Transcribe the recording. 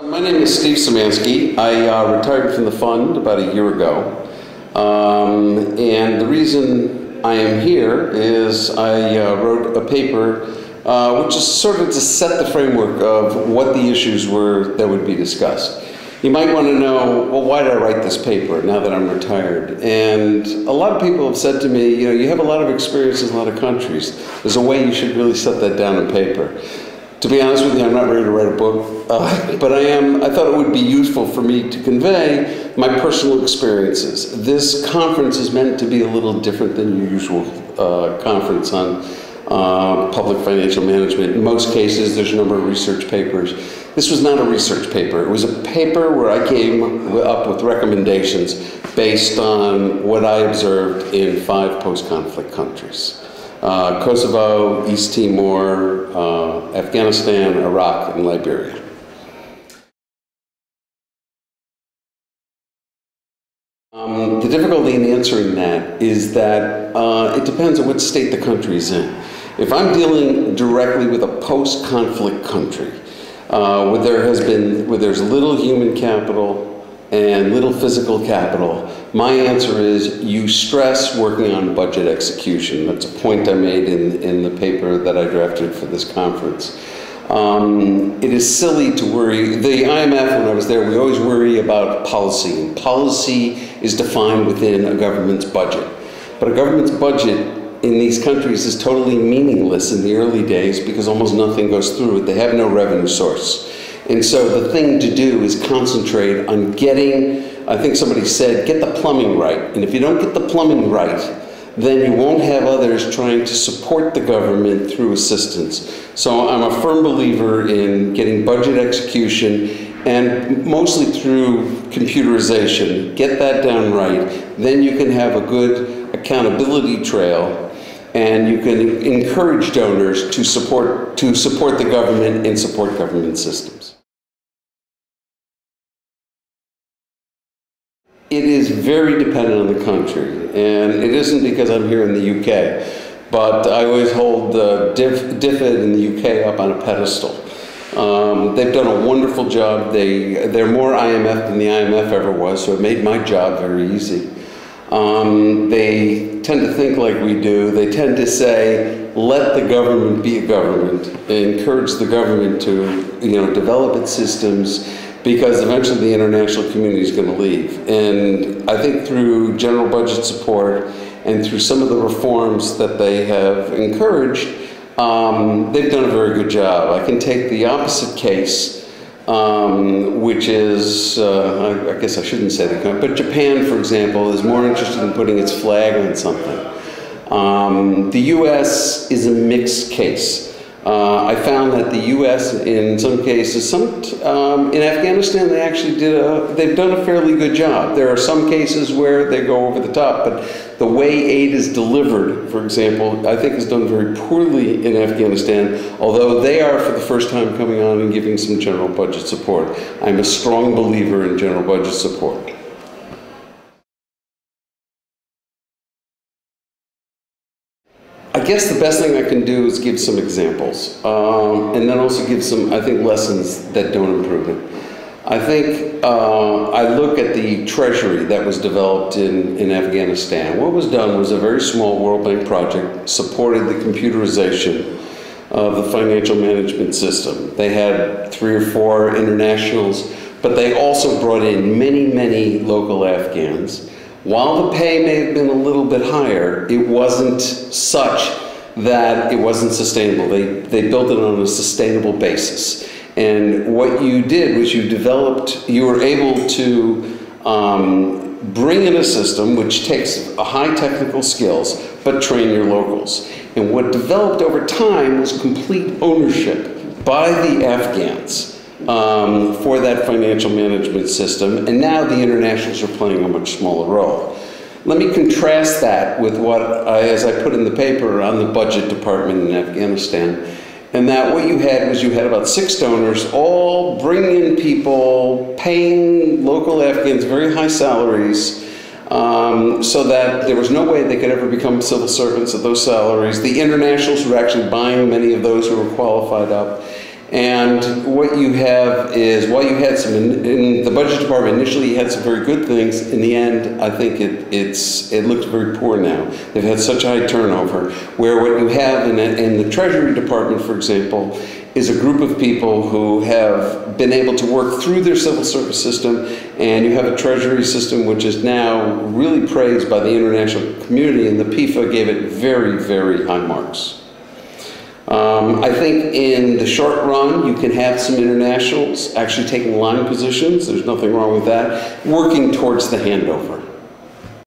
My name is Steve Symansky. I retired from the fund about a year ago. And the reason I am here is I wrote a paper which is sort of to set the framework of what the issues were that would be discussed. You might want to know, well, why did I write this paper now that I'm retired? And a lot of people have said to me, you have a lot of experience in a lot of countries. There's a way you should really set that down in paper. To be honest with you, I'm not ready to write a book, but I thought it would be useful for me to convey my personal experiences. This conference is meant to be a little different than your usual conference on public financial management. In most cases, there's a number of research papers. This was not a research paper. It was a paper where I came up with recommendations based on what I observed in 5 post-conflict countries. Kosovo, East Timor, Afghanistan, Iraq, and Liberia. The difficulty in answering that is that it depends on what state the country is in. If I'm dealing directly with a post-conflict country, where there's little human capital and little physical capital, my answer is you stress working on budget execution. That's a point I made in the paper that I drafted for this conference. It is silly to worry. The IMF, when I was there, we always worry about policy. And policy is defined within a government's budget. But a government's budget in these countries is totally meaningless in the early days because almost nothing goes through it. They have no revenue source. And so the thing to do is concentrate on getting, I think somebody said, get the plumbing right. And if you don't get the plumbing right, then you won't have others trying to support the government through assistance. So I'm a firm believer in getting budget execution and mostly through computerization. Get that done right. Then you can have a good accountability trail and you can encourage donors to support the government and support government systems. It is very dependent on the country, and it isn't because I'm here in the UK, but I always hold DFID in the UK up on a pedestal. They've done a wonderful job. They're more IMF than the IMF ever was, so it made my job very easy. They tend to think like we do. They tend to say, let the government be a government, encourage the government to develop its systems, because eventually the international community is going to leave. And I think through general budget support and through some of the reforms that they have encouraged, they've done a very good job. I can take the opposite case, which is, I guess I shouldn't say the country, but Japan, for example, is more interested in putting its flag on something. The US is a mixed case. I found that the U.S. in some cases, in Afghanistan, they've done a fairly good job. There are some cases where they go over the top, but the way aid is delivered, for example, I think is done very poorly in Afghanistan, although they are for the first time coming on and giving some general budget support. I'm a strong believer in general budget support. I guess the best thing I can do is give some examples, and then also give some, I think, lessons that don't improve it. I think I look at the treasury that was developed in Afghanistan. What was done was a very small World Bank project, supported the computerization of the financial management system. They had 3 or 4 internationals, but they also brought in many, many local Afghans. While the pay may have been a little bit higher, it wasn't such that it wasn't sustainable. They built it on a sustainable basis. And what you did was you were able to bring in a system which takes high technical skills, but train your locals. And what developed over time was complete ownership by the Afghans for that financial management system, and now the internationals are playing a much smaller role. Let me contrast that with what, as I put in the paper, on the budget department in Afghanistan, and that what you had about 6 donors, all bringing in people, paying local Afghans very high salaries, so that there was no way they could ever become civil servants at those salaries. The internationals were actually buying many of those who were qualified up. And what you have is, while you had some, in the budget department initially you had some very good things, in the end I think it looks very poor now. They've had such high turnover, where what you have in the Treasury Department, for example, is a group of people who have been able to work through their civil service system, and you have a Treasury system which is now really praised by the international community, and the PIFA gave it very, very high marks. I think in the short run, you can have some internationals actually taking line positions. There's nothing wrong with that, working towards the handover.